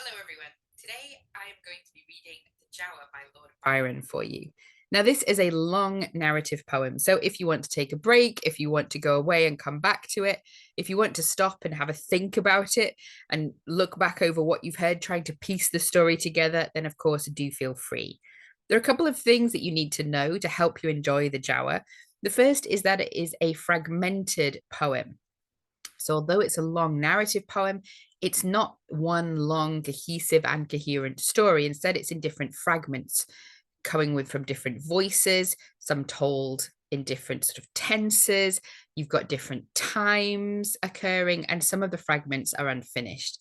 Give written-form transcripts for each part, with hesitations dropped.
Hello everyone. Today I am going to be reading The Giaour by Lord Byron for you. Now, this is a long narrative poem. So if you want to take a break, if you want to go away and come back to it, if you want to stop and have a think about it and look back over what you've heard, trying to piece the story together, then of course do feel free. There are a couple of things that you need to know to help you enjoy The Giaour. The first is that it is a fragmented poem. So although it's a long narrative poem, it's not one long, cohesive and coherent story. Instead, it's in different fragments, coming with from different voices, some told in different sort of tenses. You've got different times occurring, and some of the fragments are unfinished.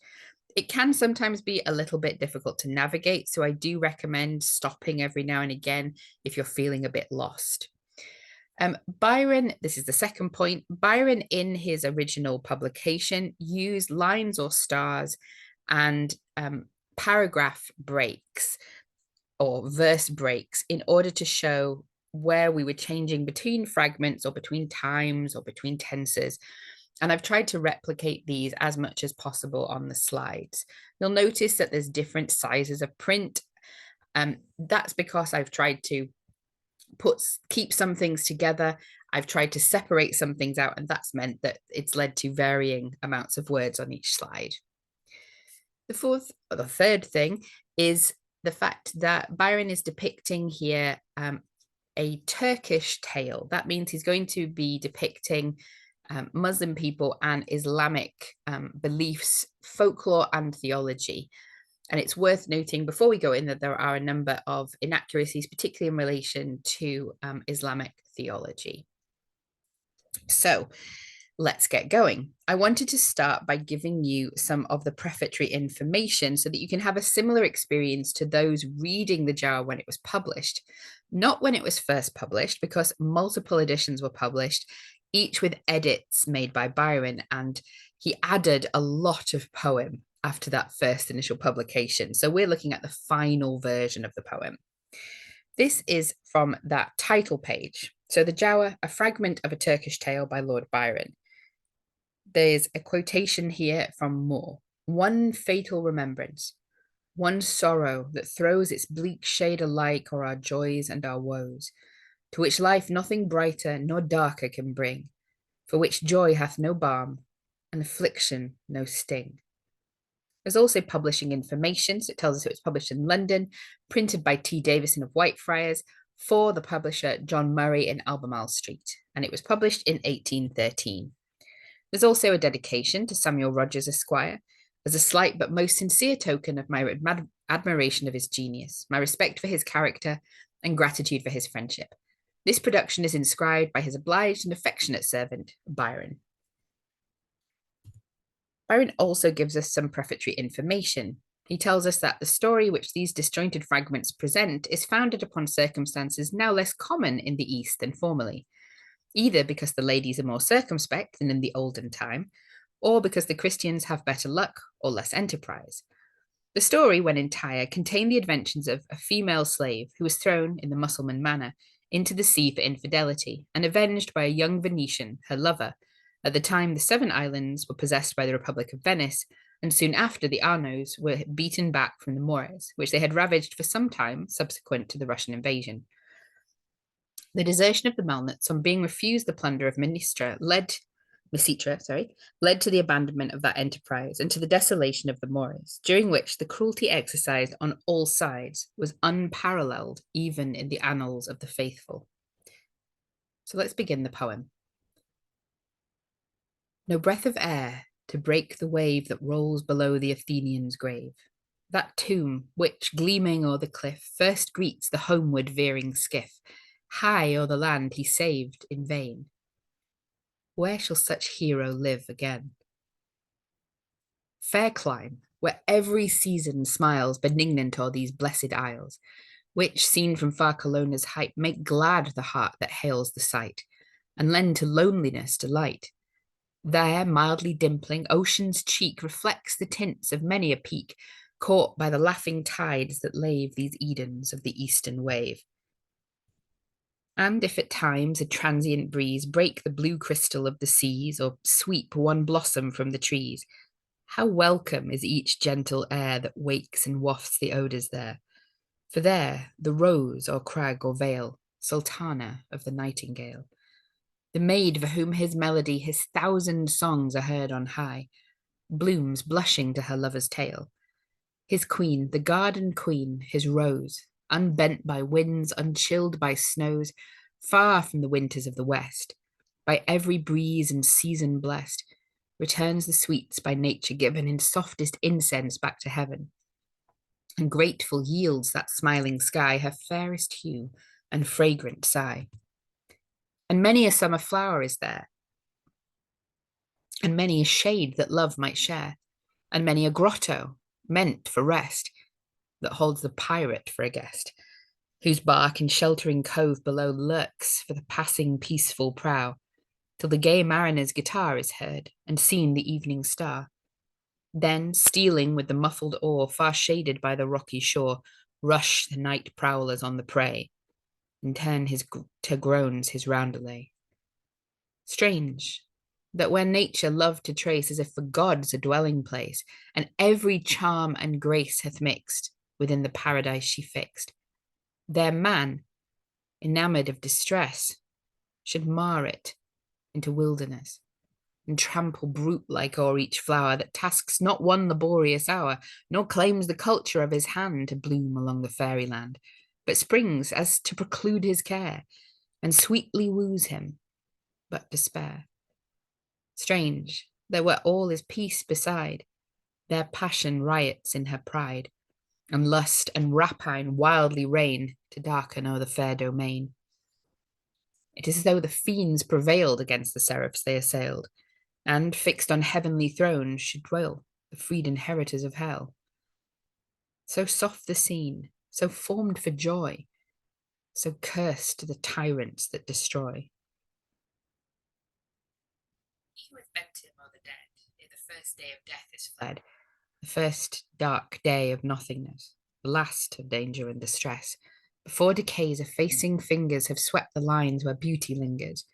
It can sometimes be a little bit difficult to navigate, so I do recommend stopping every now and again if you're feeling a bit lost. Byron, this is the second point. Byron, in his original publication, used lines or stars and paragraph breaks or verse breaks in order to show where we were changing between fragments or between times or between tenses. And I've tried to replicate these as much as possible on the slides. You'll notice that there's different sizes of print. That's because I've tried to keep some things together. I've tried to separate some things out, and that's meant that it's led to varying amounts of words on each slide. The third thing is the fact that Byron is depicting here a Turkish tale. That means he's going to be depicting Muslim people and Islamic beliefs, folklore, and theology. And it's worth noting before we go in that there are a number of inaccuracies, particularly in relation to Islamic theology. So let's get going. I wanted to start by giving you some of the prefatory information so that you can have a similar experience to those reading the Giaour when it was published. Not when it was first published, because multiple editions were published, each with edits made by Byron, and he added a lot of poem after that first initial publication. So we're looking at the final version of the poem. This is from that title page. So The Giaour, a fragment of a Turkish tale by Lord Byron. There's a quotation here from Moore. One fatal remembrance, one sorrow that throws its bleak shade alike o'er our joys and our woes, to which life nothing brighter nor darker can bring, for which joy hath no balm, and affliction no sting. There's also publishing information, so it tells us it was published in London, printed by T. Davison of Whitefriars for the publisher John Murray in Albemarle Street, and it was published in 1813. There's also a dedication to Samuel Rogers, Esquire, as a slight but most sincere token of my admiration of his genius, my respect for his character, and gratitude for his friendship. This production is inscribed by his obliged and affectionate servant, Byron. Byron also gives us some prefatory information. He tells us that the story which these disjointed fragments present is founded upon circumstances now less common in the East than formerly, either because the ladies are more circumspect than in the olden time, or because the Christians have better luck or less enterprise. The story, when entire, contained the adventures of a female slave who was thrown, in the Mussulman manner, into the sea for infidelity, and avenged by a young Venetian, her lover. At the time, the 7 islands were possessed by the Republic of Venice, and soon after the Arnauds were beaten back from the Moors, which they had ravaged for some time subsequent to the Russian invasion. The desertion of the Melnitz on being refused the plunder of Misitra led to the abandonment of that enterprise and to the desolation of the Moors, during which the cruelty exercised on all sides was unparalleled even in the annals of the faithful. So let's begin the poem. No breath of air to break the wave that rolls below the Athenian's grave. That tomb, which, gleaming o'er the cliff, first greets the homeward veering skiff, high o'er the land he saved in vain. Where shall such hero live again? Fair clime, where every season smiles benignant o'er these blessed isles, which, seen from far Colonna's height, make glad the heart that hails the sight, and lend to loneliness delight. There, mildly dimpling, ocean's cheek reflects the tints of many a peak, caught by the laughing tides that lave these Edens of the eastern wave. And if at times a transient breeze break the blue crystal of the seas, or sweep one blossom from the trees, How welcome is each gentle air that wakes and wafts the odours there. For there, the rose or crag or vale, sultana of the nightingale, the maid for whom his melody, his thousand songs are heard on high, blooms blushing to her lover's tale. His queen, the garden queen, his rose, unbent by winds, unchilled by snows, far from the winters of the west, by every breeze and season blessed, returns the sweets by nature given in softest incense back to heaven, and grateful yields that smiling sky her fairest hue and fragrant sigh. And many a summer flower is there, and many a shade that love might share, and many a grotto meant for rest that holds the pirate for a guest, whose bark in sheltering cove below lurks for the passing peaceful prow, till the gay mariner's guitar is heard and seen the evening star. Then, stealing with the muffled oar, far shaded by the rocky shore, rush the night prowlers on the prey, and turn to groans his roundelay. Strange, that where nature loved to trace as if for gods a dwelling place, and every charm and grace hath mixed within the paradise she fixed, there man, enamoured of distress, should mar it into wilderness, and trample brute-like o'er each flower that tasks not one laborious hour, nor claims the culture of his hand to bloom along the fairyland, but springs as to preclude his care, and sweetly woos him, but despair. Strange, that where all is peace beside, their passion riots in her pride, and lust and rapine wildly reign to darken o'er the fair domain. It is as though the fiends prevailed against the seraphs they assailed, and, fixed on heavenly thrones, should dwell the freed inheritors of hell. So soft the scene, so formed for joy, so cursed the tyrants that destroy. He who hath bent him o'er the dead, ere the first day of death is fled, the first dark day of nothingness, the last of danger and distress, before decay's effacing fingers have swept the lines where beauty lingers,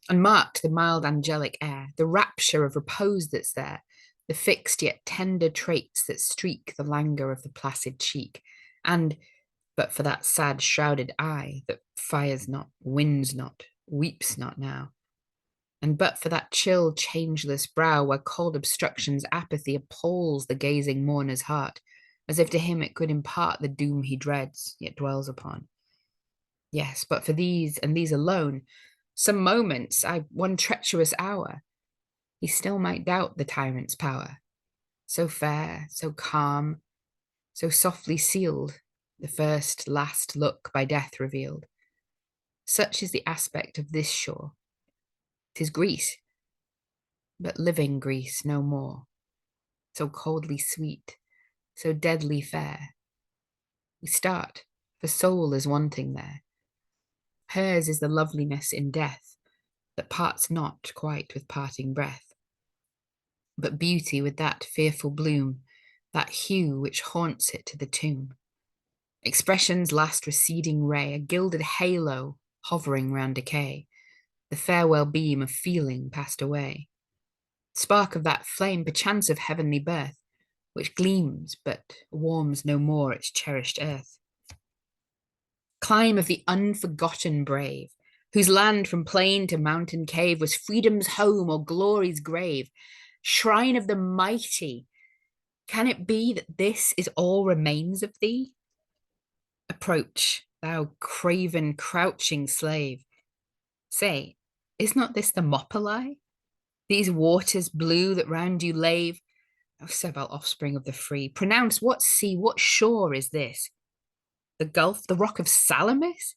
and marked the mild angelic air, the rapture of repose that's there, the fixed yet tender traits that streak the languor of the placid cheek, and, but for that sad shrouded eye that fires not, wins not, weeps not now, and but for that chill, changeless brow where cold obstruction's apathy appalls the gazing mourner's heart, as if to him it could impart the doom he dreads, yet dwells upon. Yes, but for these, and these alone, some moments, one treacherous hour, he still might doubt the tyrant's power. So fair, so calm, so softly sealed, the first, last look by death revealed. Such is the aspect of this shore. 'Tis Greece, but living Greece no more. So coldly sweet, so deadly fair. We start, for soul is wanting there. Hers is the loveliness in death that parts not quite with parting breath, but beauty with that fearful bloom, that hue which haunts it to the tomb. Expression's last receding ray, a gilded halo hovering round decay, the farewell beam of feeling passed away. Spark of that flame, perchance of heavenly birth, which gleams but warms no more its cherished earth. Clime of the unforgotten brave, whose land from plain to mountain cave was freedom's home or glory's grave. Shrine of the mighty, can it be that this is all remains of thee? Approach, thou craven, crouching slave. Say, is not this the Mopali? These waters blue that round you lave? O Sebel, offspring of the free, pronounce what sea, what shore is this? The gulf, the rock of Salamis?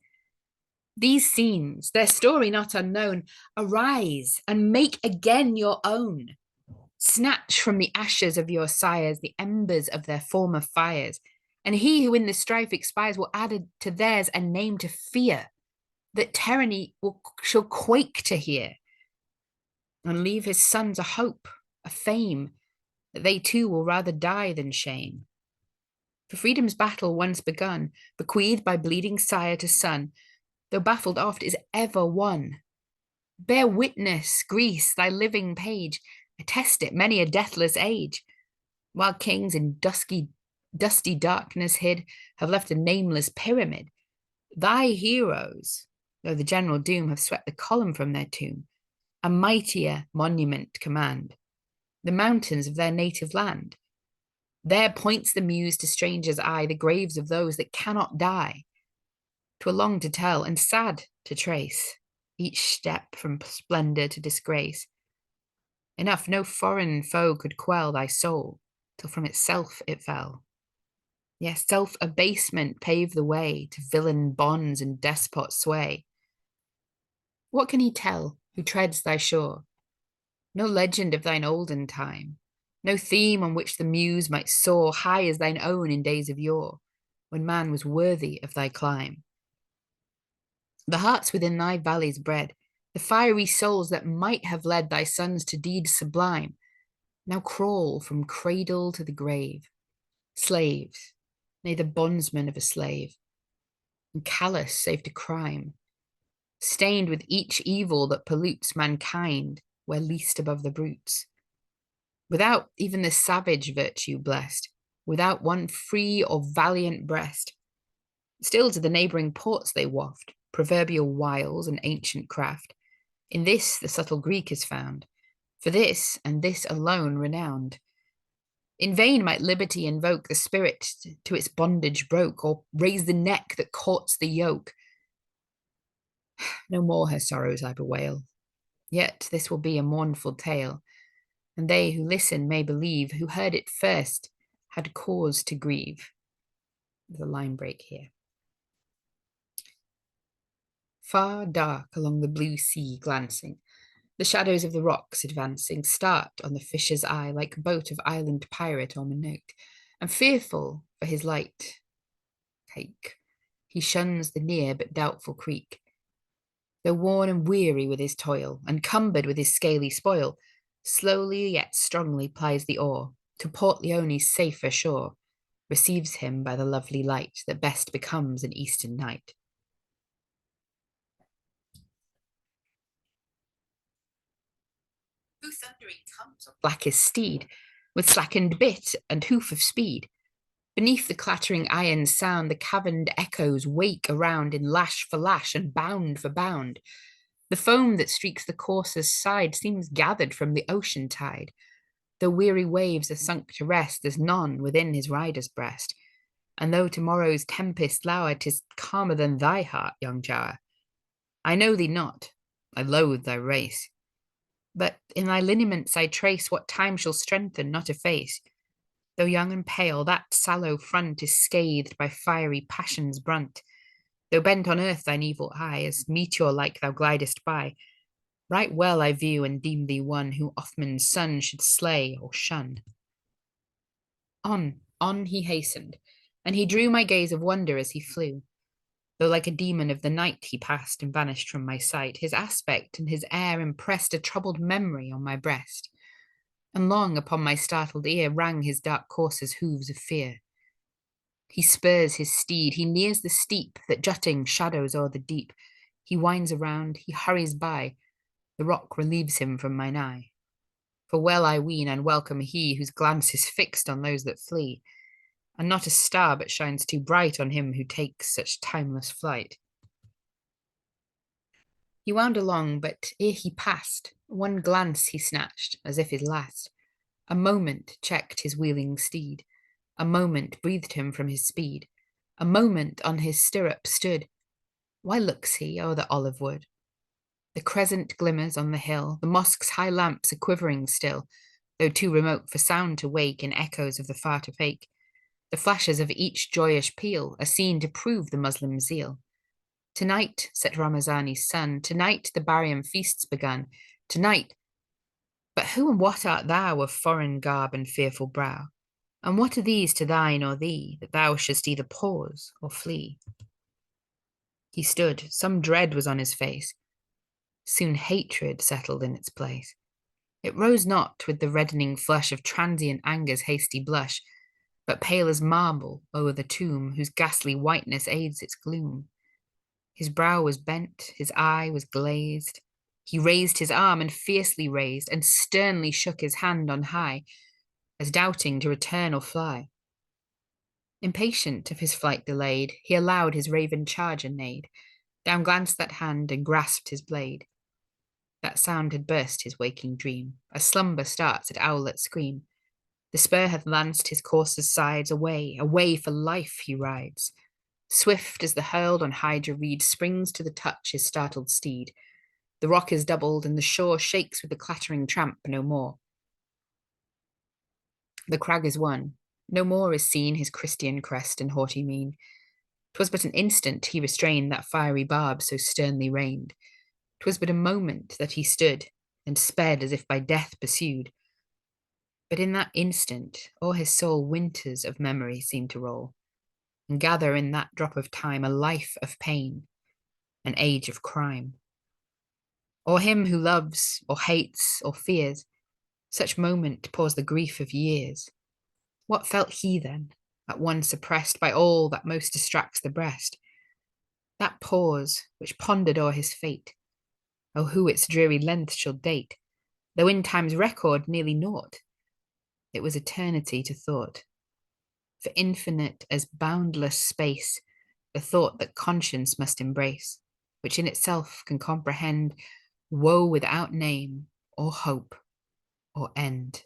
These scenes, their story not unknown, arise and make again your own. Snatch from the ashes of your sires the embers of their former fires, and he who in the strife expires will add to theirs a name to fear, that tyranny shall quake to hear, and leave his sons a hope, a fame, that they too will rather die than shame. For freedom's battle once begun, bequeathed by bleeding sire to son, though baffled oft, is ever won. Bear witness, Greece, thy living page, attest it many a deathless age, while kings in dusty darkness hid have left a nameless pyramid. Thy heroes, though the general doom have swept the column from their tomb, a mightier monument command, the mountains of their native land. There points the muse to strangers' eye the graves of those that cannot die. 'Twere long to tell and sad to trace each step from splendor to disgrace. Enough, no foreign foe could quell thy soul till from itself it fell. Yes, self-abasement paved the way to villain bonds and despot sway. What can he tell who treads thy shore? No legend of thine olden time, no theme on which the muse might soar high as thine own in days of yore, when man was worthy of thy clime. The hearts within thy valleys bred, the fiery souls that might have led thy sons to deeds sublime, now crawl from cradle to the grave, slaves, nay, the bondsmen of a slave, and callous save to crime, stained with each evil that pollutes mankind where least above the brutes. Without even the savage virtue blessed, without one free or valiant breast, still to the neighbouring ports they waft, proverbial wiles and ancient craft. In this the subtle Greek is found, for this and this alone renowned. In vain might liberty invoke the spirit to its bondage broke, or raise the neck that courts the yoke. No more her sorrows I bewail, yet this will be a mournful tale, and they who listen may believe, who heard it first had cause to grieve. There's a line break here. Far dark along the blue sea glancing, the shadows of the rocks advancing, start on the fisher's eye like boat of island pirate or Minote, and fearful for his light take, he shuns the near but doubtful creek. Though worn and weary with his toil, and cumbered with his scaly spoil, slowly yet strongly plies the oar to Port Leone's safer shore, receives him by the lovely light that best becomes an eastern night. Who thundering comes on blackest steed, with slackened bit and hoof of speed? Beneath the clattering iron sound, the caverned echoes wake around in lash for lash and bound for bound. The foam that streaks the courser's side seems gathered from the ocean tide. Though weary waves are sunk to rest, there's none within his rider's breast. And though tomorrow's tempest lour, 'tis calmer than thy heart, young Giaour. I know thee not, I loathe thy race, but in thy lineaments I trace what time shall strengthen, not efface. Though young and pale, that sallow front is scathed by fiery passion's brunt. Though bent on earth thine evil eye, as meteor-like thou glidest by, right well I view and deem thee one who Othman's son should slay or shun. On he hastened, and he drew my gaze of wonder as he flew. Though like a demon of the night he passed and vanished from my sight, his aspect and his air impressed a troubled memory on my breast, and long upon my startled ear rang his dark courser's hooves of fear. He spurs his steed, he nears the steep that jutting shadows o'er the deep. He winds around, he hurries by, the rock relieves him from mine eye. For well I ween unwelcome he whose glance is fixed on those that flee, and not a star but shines too bright on him who takes such timeless flight. He wound along, but ere he passed, one glance he snatched, as if his last. A moment checked his wheeling steed, a moment breathed him from his speed, a moment on his stirrup stood. Why looks he o'er the olive wood? The crescent glimmers on the hill, the mosque's high lamps are quivering still, though too remote for sound to wake in echoes of the far to fake. The flashes of each joyous peal are seen to prove the Muslim zeal. Tonight, set Ramazani's sun, tonight the Barium feasts begun, tonight. But who and what art thou of foreign garb and fearful brow? And what are these to thine or thee, that thou shouldst either pause or flee? He stood, some dread was on his face. Soon hatred settled in its place. It rose not with the reddening flush of transient anger's hasty blush, but pale as marble o'er the tomb whose ghastly whiteness aids its gloom. His brow was bent, his eye was glazed. He raised his arm and fiercely raised, and sternly shook his hand on high, as doubting to return or fly. Impatient of his flight delayed, he allowed his raven charger neighed, down glanced that hand and grasped his blade. That sound had burst his waking dream, as slumber starts at owlet scream. The spur hath lanced his courser's sides, away, away for life he rides. Swift as the hurled on hydra reed springs to the touch his startled steed. The rock is doubled, and the shore shakes with the clattering tramp no more. The crag is won. No more is seen his Christian crest and haughty mien. 'Twas but an instant he restrained that fiery barb so sternly rained. 'Twas but a moment that he stood, and sped as if by death pursued. But in that instant o'er his soul winters of memory seemed to roll, and gather in that drop of time a life of pain, an age of crime. O'er him who loves, or hates, or fears, such moment pours the grief of years. What felt he then, at once oppressed by all that most distracts the breast? That pause which pondered o'er his fate, oh, who its dreary length shall date, though in time's record nearly naught? It was eternity to thought. For infinite as boundless space, the thought that conscience must embrace, which in itself can comprehend woe without name, or hope, or end.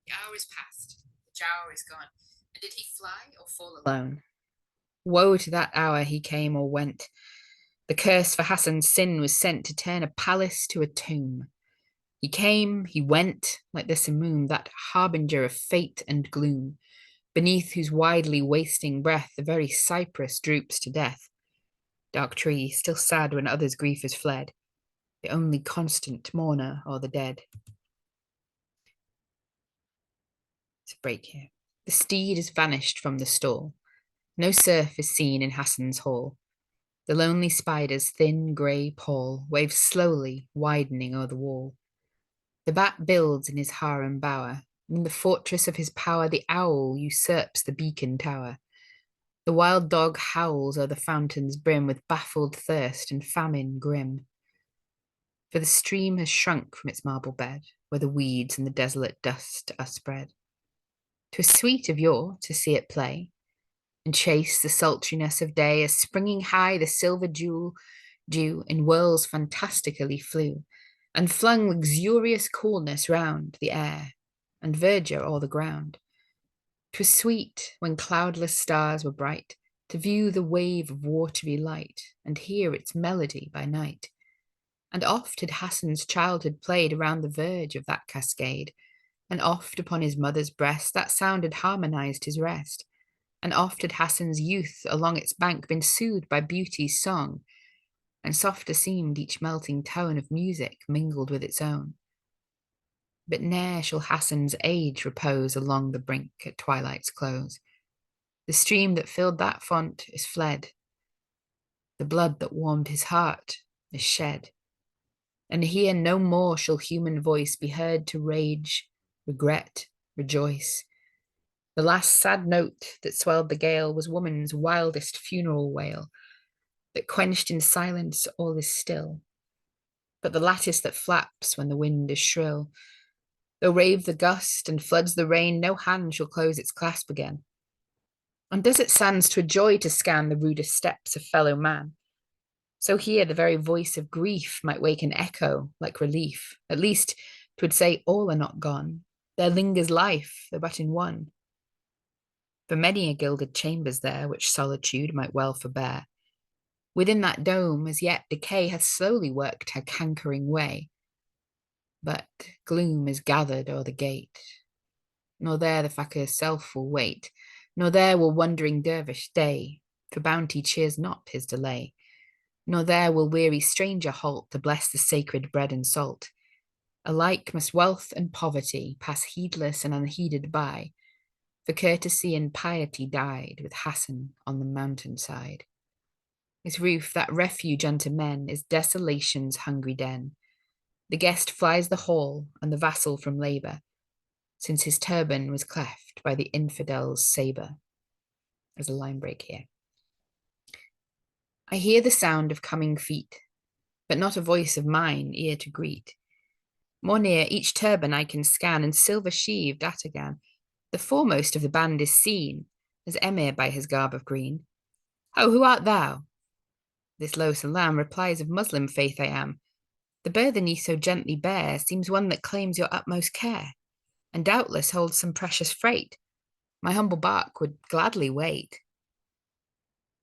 The hour is past, the Giaour is gone, and did he fly or fall alone? Woe to that hour he came or went. The curse for Hassan's sin was sent to turn a palace to a tomb. He came, he went, like the simoom, that harbinger of fate and gloom, beneath whose widely wasting breath the very cypress droops to death. Dark tree, still sad when others' grief is fled, the only constant mourner o'er the dead. It's a break here. The steed is vanished from the stall. No serf is seen in Hassan's hall. The lonely spider's thin grey pall waves slowly, widening o'er the wall. The bat builds in his harem bower. In the fortress of his power, the owl usurps the beacon tower. The wild dog howls o'er the fountain's brim with baffled thirst and famine grim. For the stream has shrunk from its marble bed, where the weeds and the desolate dust are spread. 'Twas sweet of yore to see it play, and chase the sultriness of day, as springing high the silver dew in whirls fantastically flew, and flung luxurious coolness round the air, and verdure o'er the ground. 'Twas sweet, when cloudless stars were bright, to view the wave of watery light, and hear its melody by night. And oft had Hassan's childhood played around the verge of that cascade, and oft upon his mother's breast that sound had harmonized his rest, and oft had Hassan's youth along its bank been soothed by beauty's song, and softer seemed each melting tone of music mingled with its own. But ne'er shall Hassan's age repose along the brink at twilight's close. The stream that filled that font is fled. The blood that warmed his heart is shed. And here no more shall human voice be heard to rage, regret, rejoice. The last sad note that swelled the gale was woman's wildest funeral wail, that quenched in silence all is still. But the lattice that flaps when the wind is shrill, though rave the gust and floods the rain, no hand shall close its clasp again. On desert sands 'twere joy to scan the rudest steps of fellow man. So here the very voice of grief might wake an echo like relief. At least 'twould say all are not gone. There lingers life, though but in one. For many a gilded chamber's there which solitude might well forbear. Within that dome as yet decay hath slowly worked her cankering way. But gloom is gathered o'er the gate, nor there the fakir's self will wait, nor there will wandering dervish stay, for bounty cheers not his delay, nor there will weary stranger halt to bless the sacred bread and salt. Alike must wealth and poverty pass heedless and unheeded by, for courtesy and piety died with Hassan on the mountainside. His roof, that refuge unto men, is desolation's hungry den. The guest flies the hall and the vassal from labour, since his turban was cleft by the infidel's sabre. There's a line break here. I hear the sound of coming feet, but not a voice of mine ear to greet. More near, each turban I can scan, and silver-sheaved Atagan, the foremost of the band, is seen, as Emir by his garb of green. "Oh, who art thou?" This low salam replies, "Of Muslim faith I am. The burthen ye so gently bear seems one that claims your utmost care, and doubtless holds some precious freight. My humble bark would gladly wait."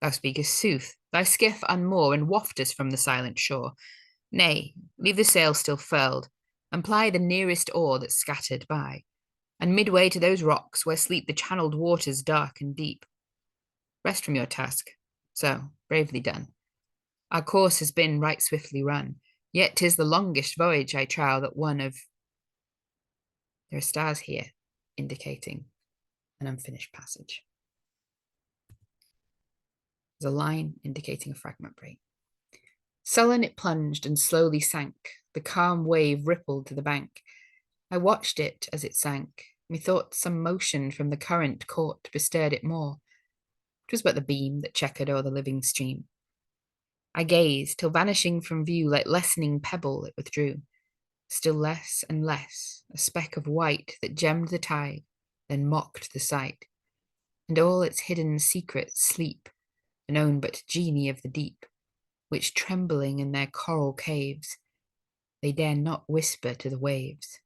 "Thou speakest sooth. Thy skiff unmoor and waft us from the silent shore. Nay, leave the sail still furled, and ply the nearest oar that's scattered by, and midway to those rocks where sleep the channeled waters dark and deep. Rest from your task. So, bravely done. Our course has been right swiftly run, yet 'tis the longest voyage, I trow, that one of—" There are stars here, indicating an unfinished passage. There's a line indicating a fragment break. Sullen it plunged and slowly sank. The calm wave rippled to the bank. I watched it as it sank. Methought some motion from the current caught bestirred it more. 'Twas but the beam that checkered o'er the living stream. I gazed, till vanishing from view like lessening pebble it withdrew. Still less and less, a speck of white that gemmed the tide, then mocked the sight. And all its hidden secrets sleep, known but genii of the deep, which trembling in their coral caves, they dare not whisper to the waves.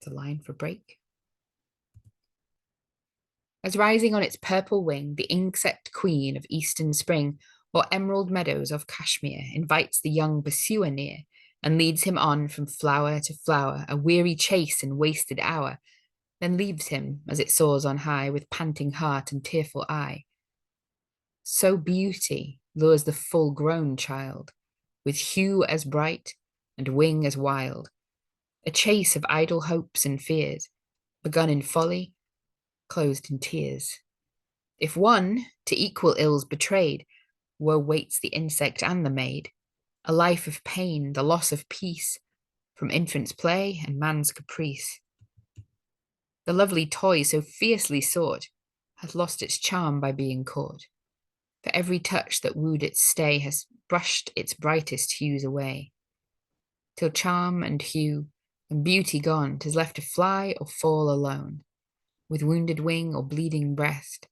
The line for break. As rising on its purple wing, the insect queen of eastern spring, or emerald meadows of Kashmir, invites the young pursuer near, and leads him on from flower to flower, a weary chase and wasted hour, then leaves him as it soars on high, with panting heart and tearful eye. So beauty lures the full-grown child, with hue as bright and wing as wild, a chase of idle hopes and fears, begun in folly, closed in tears. If one, to equal ills betrayed, woe waits the insect and the maid, a life of pain, the loss of peace, from infant's play and man's caprice. The lovely toy so fiercely sought hath lost its charm by being caught, for every touch that wooed its stay has brushed its brightest hues away, till charm and hue and beauty gone, 'tis left to fly or fall alone, with wounded wing or bleeding breast.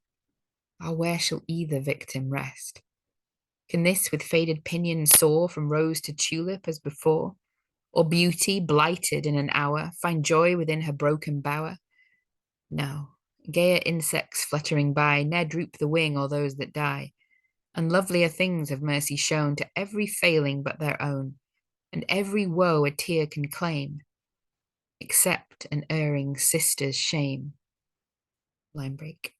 Ah, where shall either victim rest? Can this with faded pinion soar from rose to tulip as before? Or beauty, blighted in an hour, find joy within her broken bower? No, gayer insects fluttering by ne'er droop the wing or those that die, and lovelier things have mercy shown to every failing but their own, and every woe a tear can claim, except an erring sister's shame. Line break.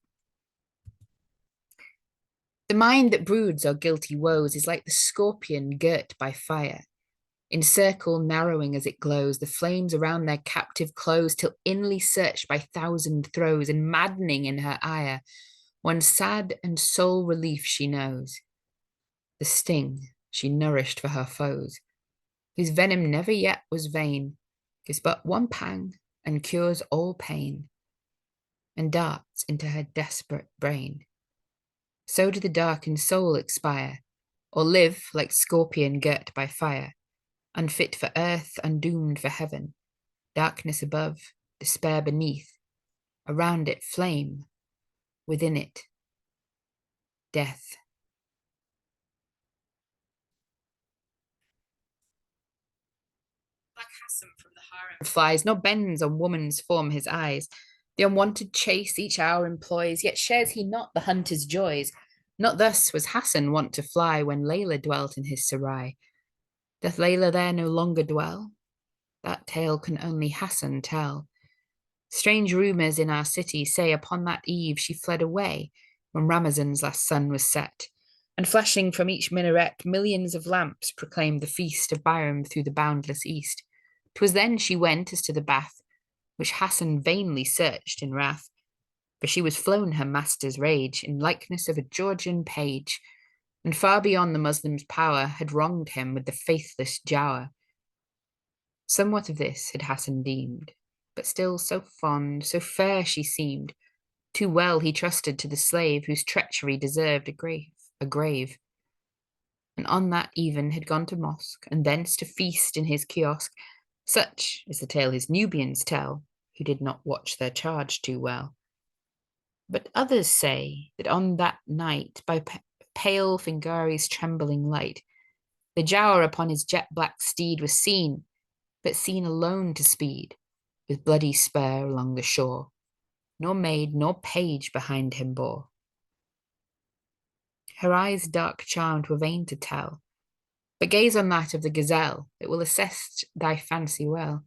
The mind that broods our guilty woes is like the scorpion girt by fire. In circle narrowing as it glows, the flames around their captive close, till inly searched by thousand throes, and maddening in her ire, one sad and sole relief she knows, the sting she nourished for her foes, whose venom never yet was vain, gives but one pang and cures all pain, and darts into her desperate brain. So do the darkened soul expire, or live like scorpion girt by fire, unfit for earth, undoomed for heaven, darkness above, despair beneath, around it flame, within it death. Like Hassan from the harem flies, nor bends on woman's form his eyes. The unwanted chase each hour employs, yet shares he not the hunter's joys. Not thus was Hassan wont to fly when Layla dwelt in his Sarai. Doth Layla there no longer dwell? That tale can only Hassan tell. Strange rumours in our city say upon that eve she fled away when Ramazan's last sun was set, and flashing from each minaret millions of lamps proclaimed the feast of Byron through the boundless east. 'Twas then she went as to the bath, which Hassan vainly searched in wrath, for she was flown her master's rage in likeness of a Georgian page, and far beyond the Muslim's power had wronged him with the faithless Giaour. Somewhat of this had Hassan deemed, but still so fond, so fair she seemed, too well he trusted to the slave whose treachery deserved a grave. and on that even had gone to mosque, and thence to feast in his kiosk. Such is the tale his Nubians tell, who did not watch their charge too well. But others say that on that night, by pale Fingari's trembling light, the Giaour upon his jet-black steed was seen, but seen alone to speed, with bloody spur along the shore. Nor maid nor page behind him bore. Her eyes dark charmed were vain to tell, but gaze on that of the gazelle, it will assist thy fancy well.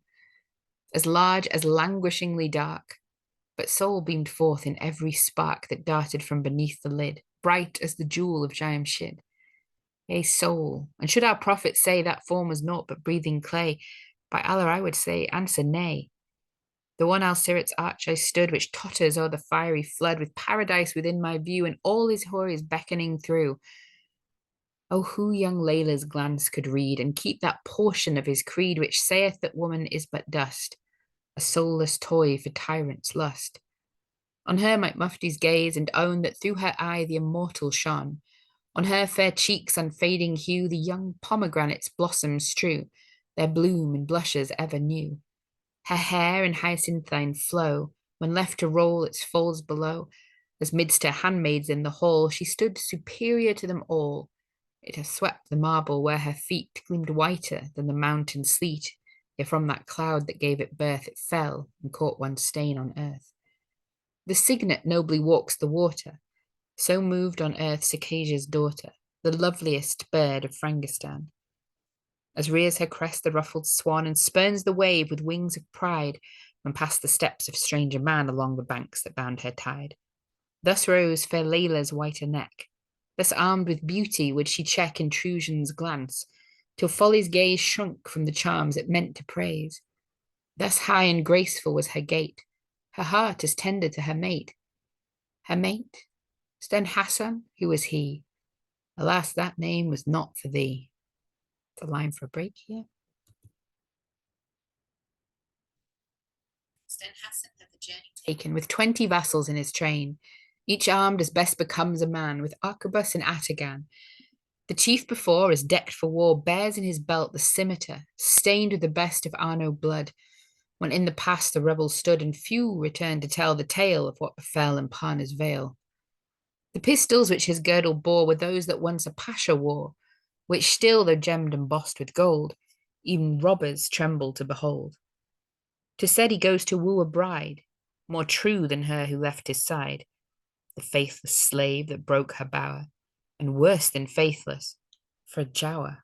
As large as languishingly dark, but soul beamed forth in every spark that darted from beneath the lid, bright as the jewel of Giamshid. Yea, soul, and should our prophet say that form was naught but breathing clay, by Allah I would say, answer nay. The one Alcirat's arch I stood, which totters o'er the fiery flood, with paradise within my view, and all his horrors beckoning through. Oh, who young Layla's glance could read, and keep that portion of his creed which saith that woman is but dust, a soulless toy for tyrants' lust. On her might Muftis gaze, and own that through her eye the immortal shone. On her fair cheeks' unfading hue the young pomegranate's blossoms strew, their bloom and blushes ever new. Her hair in hyacinthine flow, when left to roll its folds below, as midst her handmaids in the hall, she stood superior to them all. It hath swept the marble where her feet gleamed whiter than the mountain sleet, ere from that cloud that gave it birth it fell and caught one stain on earth. The cygnet nobly walks the water, so moved on earth Circassia's daughter, the loveliest bird of Frangistan. As rears her crest the ruffled swan, and spurns the wave with wings of pride, when past the steps of stranger man along the banks that bound her tide. Thus rose fair Layla's whiter neck, thus armed with beauty would she check intrusion's glance, till folly's gaze shrunk from the charms it meant to praise. Thus high and graceful was her gait, her heart as tender to her mate. Her mate? Stern Hassan, who was he? Alas, that name was not for thee. It's a line for a break here. Stern Hassan had the journey taken with 20 vassals in his train, each armed as best becomes a man, with arquebus and ataghan. The chief before, as decked for war, bears in his belt the scimitar, stained with the best of Arno blood, when in the past the rebels stood, and few returned to tell the tale of what befell in Parna's vale. The pistols which his girdle bore were those that once a pasha wore, which still, though gemmed and bossed with gold, even robbers tremble to behold. 'Tis said he goes to woo a bride, more true than her who left his side, the faithless slave that broke her bower, and worse than faithless, for a Giaour.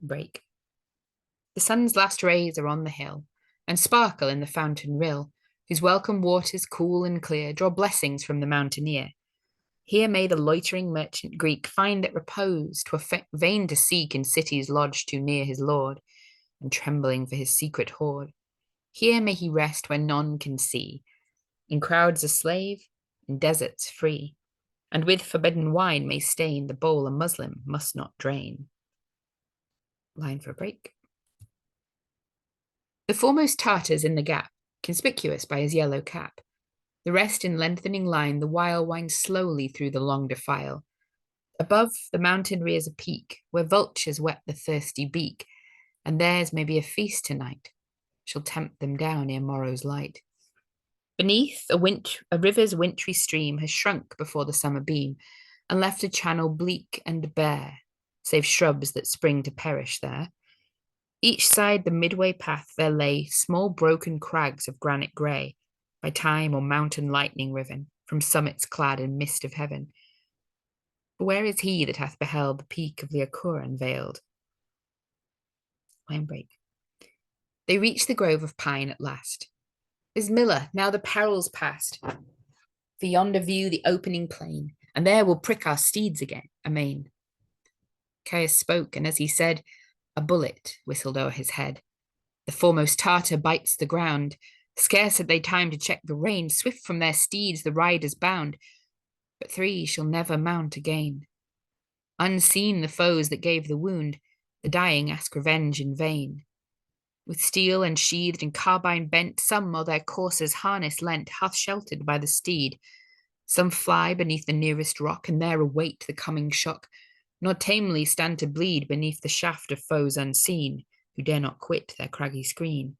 Break. The sun's last rays are on the hill, and sparkle in the fountain rill, whose welcome waters, cool and clear, draw blessings from the mountaineer. Here may the loitering merchant Greek find it repose, 'twere vain to seek in cities lodged too near his lord, and trembling for his secret hoard. Here may he rest where none can see, in crowds a slave, in deserts free, and with forbidden wine may stain the bowl a Muslim must not drain. Line for a break. The foremost Tartar's in the gap, conspicuous by his yellow cap. The rest in lengthening line the while wind slowly through the long defile. Above, the mountain rears a peak, where vultures whet the thirsty beak, and theirs may be a feast tonight, shall tempt them down ere morrow's light. Beneath, a river's wintry stream has shrunk before the summer beam, and left a channel bleak and bare, save shrubs that spring to perish there. Each side the midway path there lay small broken crags of granite grey, by time or mountain lightning riven, from summits clad in mist of heaven. But where is he that hath beheld the peak of Giaour unveiled? Line break. They reach the grove of pine at last. Bismillah, now the peril's past. For yonder view the opening plain, and there we'll prick our steeds again, amain. Caius spoke, and as he said, a bullet whistled o'er his head. The foremost Tartar bites the ground. Scarce had they time to check the rein, swift from their steeds the riders bound. But 3 shall never mount again. Unseen the foes that gave the wound, the dying ask revenge in vain. With steel unsheathed and carbine bent, some o'er their coursers' harness leant, half sheltered by the steed. Some fly beneath the nearest rock, and there await the coming shock. nor tamely stand to bleed beneath the shaft of foes unseen, who dare not quit their craggy screen.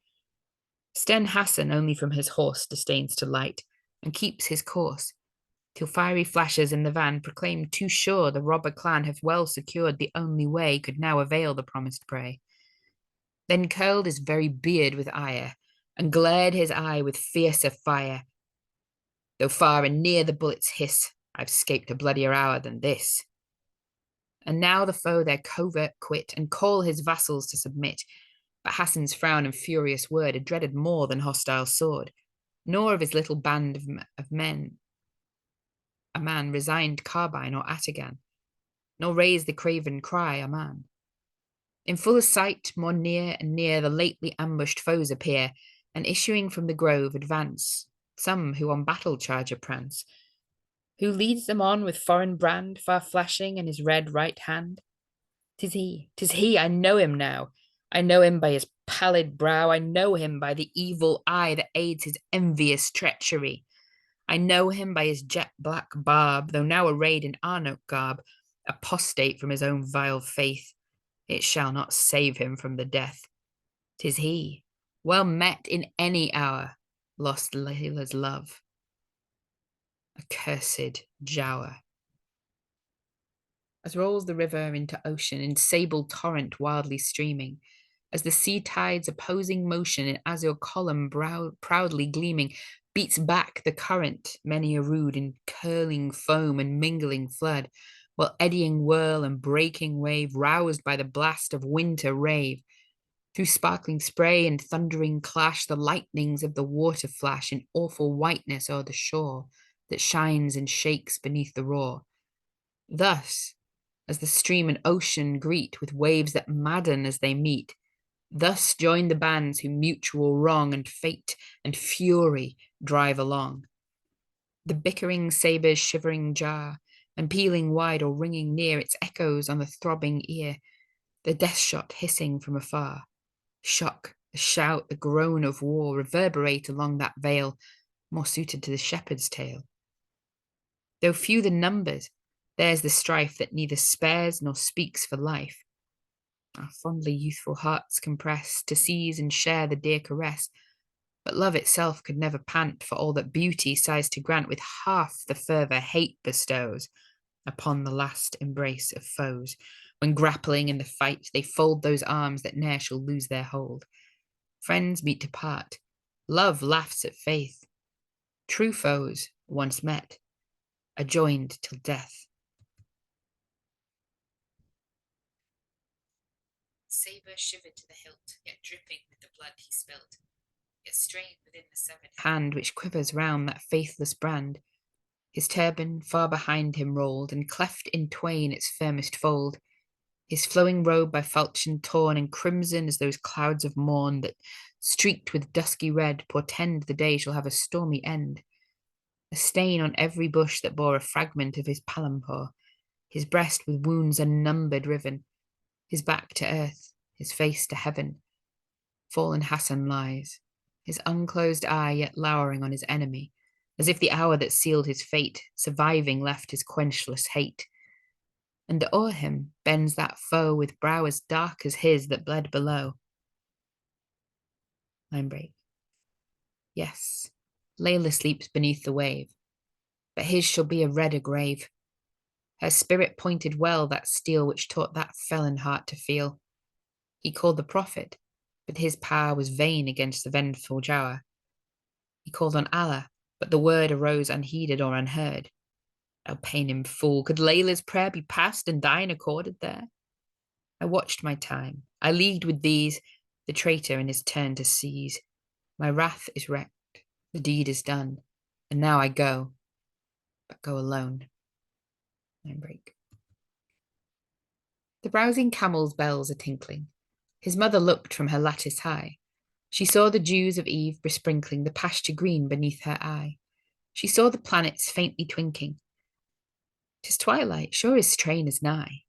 Stern Hassan only from his horse disdains to light, and keeps his course, till fiery flashes in the van proclaim too sure the robber clan have well secured the only way could now avail the promised prey. Then curled his very beard with ire, and glared his eye with fiercer fire. Though far and near the bullets hiss, I've scaped a bloodier hour than this. And now the foe their covert quit, and call his vassals to submit. But Hassan's frown and furious word are dreaded more than hostile sword, nor of his little band of men a man resigned carbine or ataghan, nor raised the craven cry a man. In fuller sight, more near and near, the lately ambushed foes appear, and issuing from the grove advance, some who on battle charger prance. Who leads them on with foreign brand, far flashing in his red right hand? 'Tis he, I know him now. I know him by his pallid brow, I know him by the evil eye that aids his envious treachery. I know him by his jet black barb, though now arrayed in Arnaut garb, apostate from his own vile faith. It shall not save him from the death. 'Tis he, well met in any hour, lost Layla's love. Accursed Giaour. As rolls the river into ocean in sable torrent wildly streaming, as the sea tide's opposing motion in azure column proudly gleaming beats back the current, many a rude in curling foam and mingling flood, while eddying whirl and breaking wave, roused by the blast of winter rave. Through sparkling spray and thundering clash, the lightnings of the water flash in awful whiteness o'er the shore that shines and shakes beneath the roar. Thus, as the stream and ocean greet with waves that madden as they meet, thus join the bands who mutual wrong and fate and fury drive along. The bickering sabres shivering jar, and pealing wide or ringing near, its echoes on the throbbing ear, the death shot hissing from afar. Shock, the shout, the groan of war reverberate along that vale, more suited to the shepherd's tale. Though few the numbers, there's the strife that neither spares nor speaks for life. Our fondly youthful hearts compress to seize and share the dear caress, but love itself could never pant for all that beauty sighs to grant with half the fervour hate bestows upon the last embrace of foes, when grappling in the fight they fold those arms that ne'er shall lose their hold. Friends meet to part, love laughs at faith. True foes, once met, are joined till death. Sabre shivered to the hilt, yet dripping with the blood he spilt, yet strained within the severed hand which quivers round that faithless brand. His turban far behind him rolled, and cleft in twain its firmest fold. His flowing robe by falchion torn and crimson as those clouds of morn that, streaked with dusky red, portend the day shall have a stormy end. A stain on every bush that bore a fragment of his palampour, his breast with wounds unnumbered riven, his back to earth, his face to heaven. Fallen Hassan lies, his unclosed eye yet lowering on his enemy, as if the hour that sealed his fate, surviving, left his quenchless hate. And o'er him bends that foe with brow as dark as his that bled below. Line break. Yes, Layla sleeps beneath the wave, but his shall be a redder grave. Her spirit pointed well that steel which taught that felon heart to feel. He called the prophet, but his power was vain against the vengeful Giaour. He called on Allah, but the word arose unheeded or unheard. Oh, Paynim fool, could Layla's prayer be passed and thine accorded there? I watched my time, I leagued with these, the traitor in his turn to seize. My wrath is wrecked, the deed is done, and now I go, but go alone. Line break. The browsing camel's bells are tinkling. His mother looked from her lattice high. She saw the dews of eve besprinkling the pasture green beneath her eye. She saw the planets faintly twinking. 'Tis twilight, sure his train is nigh.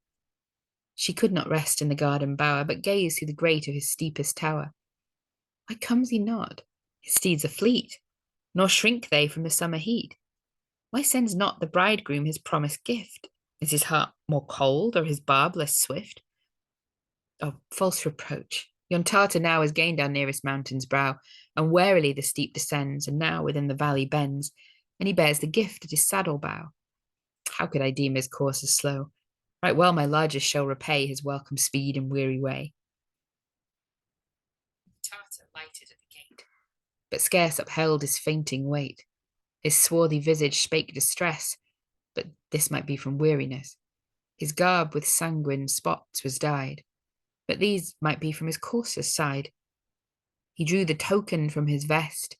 She could not rest in the garden bower, but gazed through the grate of his steepest tower. Why comes he not? His steeds are fleet, nor shrink they from the summer heat. Why sends not the bridegroom his promised gift? Is his heart more cold, or his barb less swift? Oh, false reproach! Yon Tartar now has gained our nearest mountain's brow, and warily the steep descends, and now within the valley bends, and he bears the gift at his saddle bow. How could I deem his courses slow? Right well my largest shall repay his welcome speed and weary way. The Tartar lighted at the gate, but scarce upheld his fainting weight. His swarthy visage spake distress, but this might be from weariness. His garb with sanguine spots was dyed, but these might be from his courser's side. He drew the token from his vest.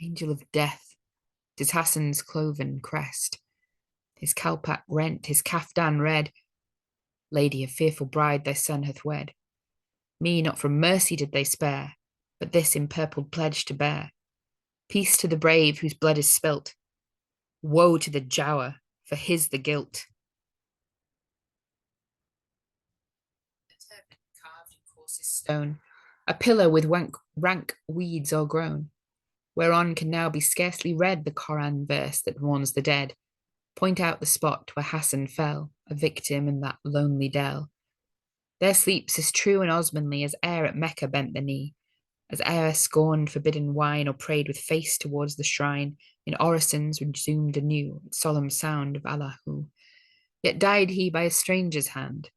Angel of death, 'tis Hassan's cloven crest. His calpac rent, his caftan red. Lady, a fearful bride thy son hath wed. Me not from mercy did they spare, but this empurpled pledge to bear. Peace to the brave whose blood is spilt. Woe to the Giaour, for his the guilt. A turban carved in coarsest stone, a pillar with rank weeds o'ergrown, whereon can now be scarcely read the Koran verse that warns the dead. Point out the spot where Hassan fell, a victim in that lonely dell. There sleeps as true and Osmanly as e'er at Mecca bent the knee, as e'er scorned forbidden wine or prayed with face towards the shrine, in orisons resumed anew solemn sound of Allahu. Yet died he by a stranger's hand,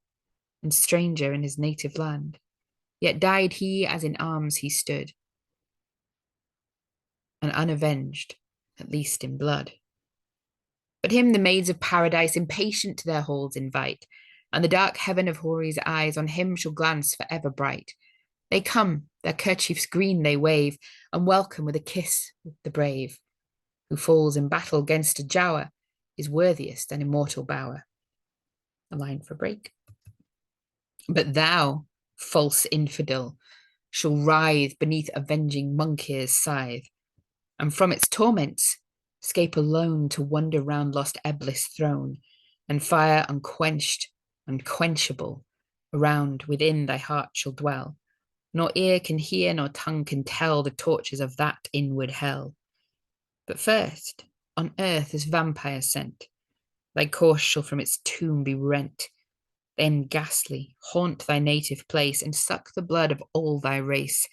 and stranger in his native land. Yet died he as in arms he stood, and unavenged, at least in blood. But him the maids of paradise impatient to their halls invite, and the dark heaven of Hori's eyes on him shall glance for ever bright. They come, their kerchiefs green they wave, and welcome with a kiss the brave, who falls in battle against a Giaour, is worthiest an immortal bower. A line for break. But thou, false infidel, shall writhe beneath avenging Munkir's scythe, and from its torments escape alone to wander round lost Eblis' throne, and fire unquenched, unquenchable, around within thy heart shall dwell. Nor ear can hear, nor tongue can tell the tortures of that inward hell. But first, on earth as vampire sent, thy corse shall from its tomb be rent. Then ghastly, haunt thy native place, and suck the blood of all thy race.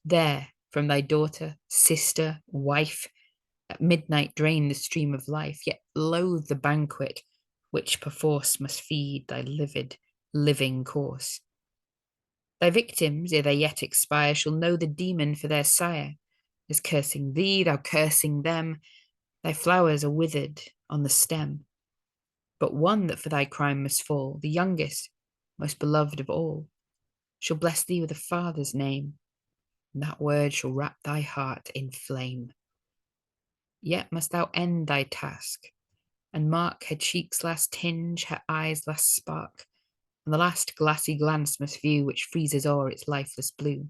There, from thy daughter, sister, wife, at midnight drain the stream of life, yet loathe the banquet which perforce must feed thy livid, living corse. Thy victims, ere they yet expire, shall know the demon for their sire, is cursing thee, thou cursing them. Thy flowers are withered on the stem. But one that for thy crime must fall, the youngest, most beloved of all, shall bless thee with a father's name, and that word shall wrap thy heart in flame. Yet must thou end thy task, and mark her cheek's last tinge, her eyes' last spark, and the last glassy glance must view which freezes o'er its lifeless blue.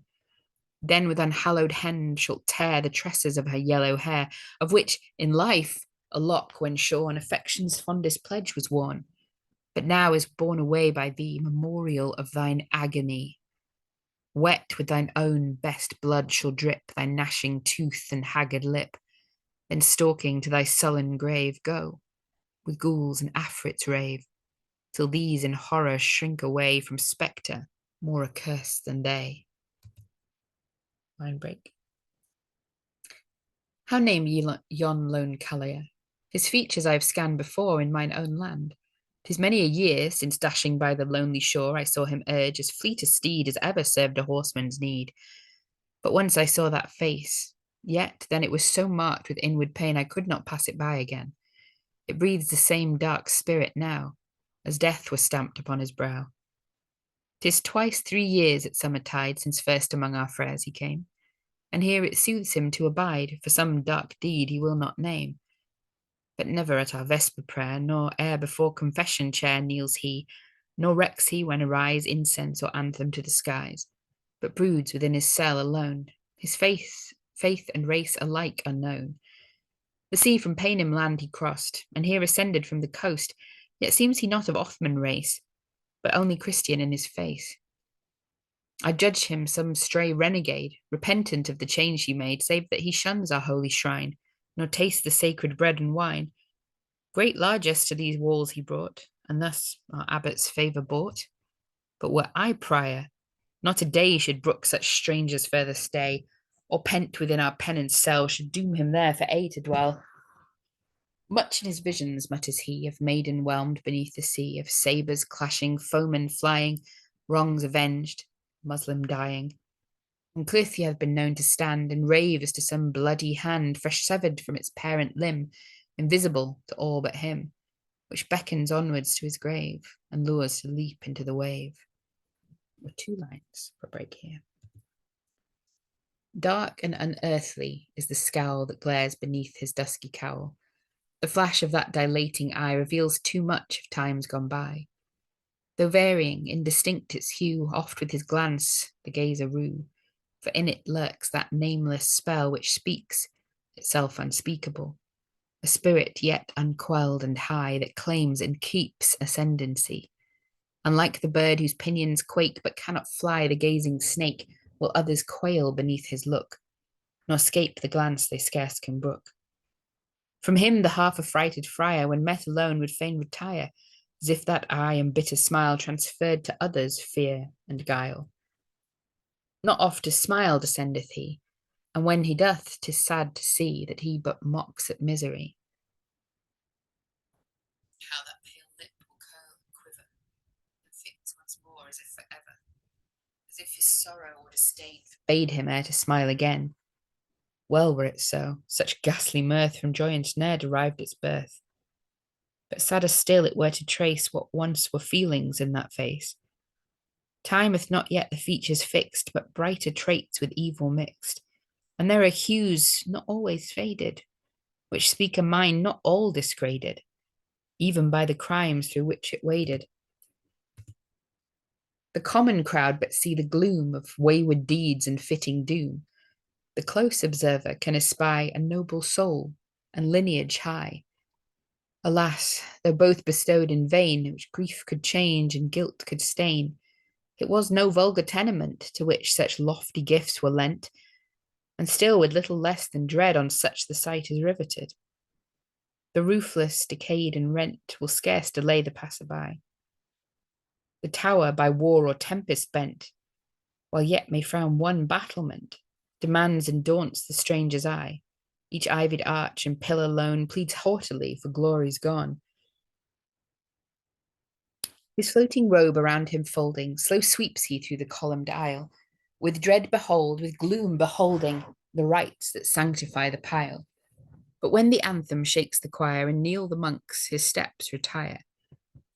Then with unhallowed hand shalt tear the tresses of her yellow hair, of which in life a lock when shorn affection's fondest pledge was worn, but now is borne away by thee, memorial of thine agony. Wet with thine own best blood shall drip thy gnashing tooth and haggard lip. Then stalking to thy sullen grave go, with ghouls and afrits rave, till these in horror shrink away from spectre more accursed than they. Line break. How name ye yon lone Callier? His features I have scanned before in mine own land. 'Tis many a year since dashing by the lonely shore I saw him urge as fleet a steed as ever served a horseman's need. But once I saw that face, yet then it was so marked with inward pain I could not pass it by again. It breathes the same dark spirit now, as death was stamped upon his brow. 'Tis twice 3 years at summertide since first among our friars he came, and here it soothes him to abide for some dark deed he will not name. But never at our vesper prayer, nor ere before confession chair kneels he, nor recks he when arise incense or anthem to the skies, but broods within his cell alone, his faith and race alike unknown. The sea from Paynim land he crossed, and here ascended from the coast, yet seems he not of Othman race, but only Christian in his face. I judge him some stray renegade, repentant of the change he made, save that he shuns our holy shrine, nor tastes the sacred bread and wine. Great largesse to these walls he brought, and thus our abbot's favour bought. But were I prior, not a day should brook such strangers further stay, or pent within our penance cell should doom him there for aye to dwell. Much in his visions mutters he of maiden whelmed beneath the sea, of sabres clashing, foemen flying, wrongs avenged, Moslem dying. On cliff he hath been known to stand and rave as to some bloody hand fresh severed from its parent limb, invisible to all but him, which beckons onwards to his grave and lures to leap into the wave. Or 2 lines for a break here. Dark and unearthly is the scowl that glares beneath his dusky cowl. The flash of that dilating eye reveals too much of times gone by. Though varying, indistinct its hue, oft with his glance the gazer rue, for in it lurks that nameless spell which speaks, itself unspeakable, a spirit yet unquelled and high that claims and keeps ascendancy. Unlike the bird whose pinions quake but cannot fly, the gazing snake will others quail beneath his look, nor scape the glance they scarce can brook. From him the half-affrighted friar, when met alone, would fain retire, as if that eye and bitter smile transferred to others fear and guile. Not oft a smile descendeth he, and when he doth, 'tis sad to see that he but mocks at misery. How that pale lip will curl and quiver, and fix once more as if for ever, as if his sorrow or disdain forbade him e'er to smile again. Well were it so, such ghastly mirth from joyance ne'er derived its birth. But sadder still it were to trace what once were feelings in that face. Time hath not yet the features fixed, but brighter traits with evil mixed, and there are hues not always faded, which speak a mind not all disgraded, even by the crimes through which it waded. The common crowd but see the gloom of wayward deeds and fitting doom. The close observer can espy a noble soul and lineage high. Alas, though both bestowed in vain, which grief could change and guilt could stain, it was no vulgar tenement to which such lofty gifts were lent, and still with little less than dread on such the sight is riveted. The roofless, decayed and rent will scarce delay the passer-by. The tower by war or tempest bent, while yet may frown one battlement, demands and daunts the stranger's eye. Each ivied arch and pillar lone pleads haughtily for glories gone. His floating robe around him folding, slow sweeps he through the columned aisle, with dread behold, with gloom beholding the rites that sanctify the pile. But when the anthem shakes the choir and kneel the monks, his steps retire.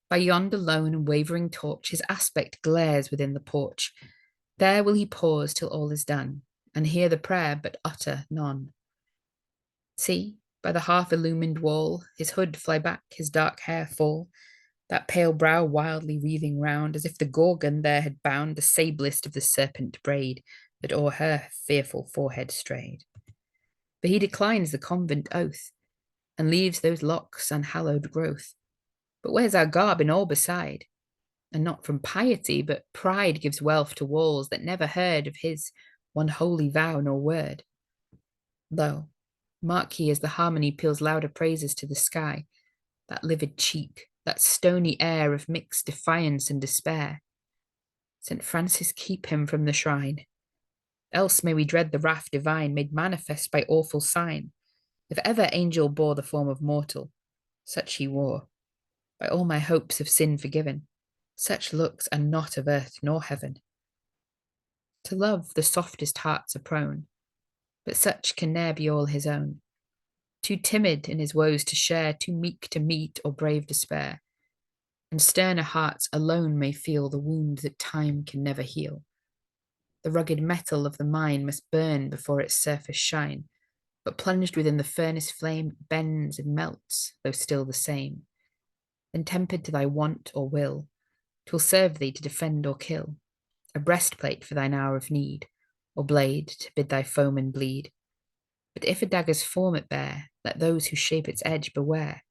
By yonder lone and wavering torch, his aspect glares within the porch. There will he pause till all is done, and hear the prayer but utter none. See, by the half-illumined wall, his hood fly back, his dark hair fall, that pale brow wildly wreathing round, as if the Gorgon there had bound the sablest of the serpent braid that o'er her fearful forehead strayed. But he declines the convent oath, and leaves those locks unhallowed growth. But where's our garb in all beside? And not from piety, but pride gives wealth to walls that never heard of his one holy vow nor word. Lo, mark ye as the harmony peals louder praises to the sky, that livid cheek, that stony air of mixed defiance and despair. St. Francis keep him from the shrine, else may we dread the wrath divine made manifest by awful sign. If ever angel bore the form of mortal, such he wore, by all my hopes of sin forgiven. Such looks are not of earth nor heaven. To love the softest hearts are prone, but such can ne'er be all his own. Too timid in his woes to share, too meek to meet or brave despair. And sterner hearts alone may feel the wound that time can never heal. The rugged metal of the mine must burn before its surface shine, but plunged within the furnace flame it bends and melts, though still the same. Then tempered to thy want or will, 'twill serve thee to defend or kill, a breastplate for thine hour of need, or blade to bid thy foeman bleed. But if a dagger's form it bear, let those who shape its edge beware.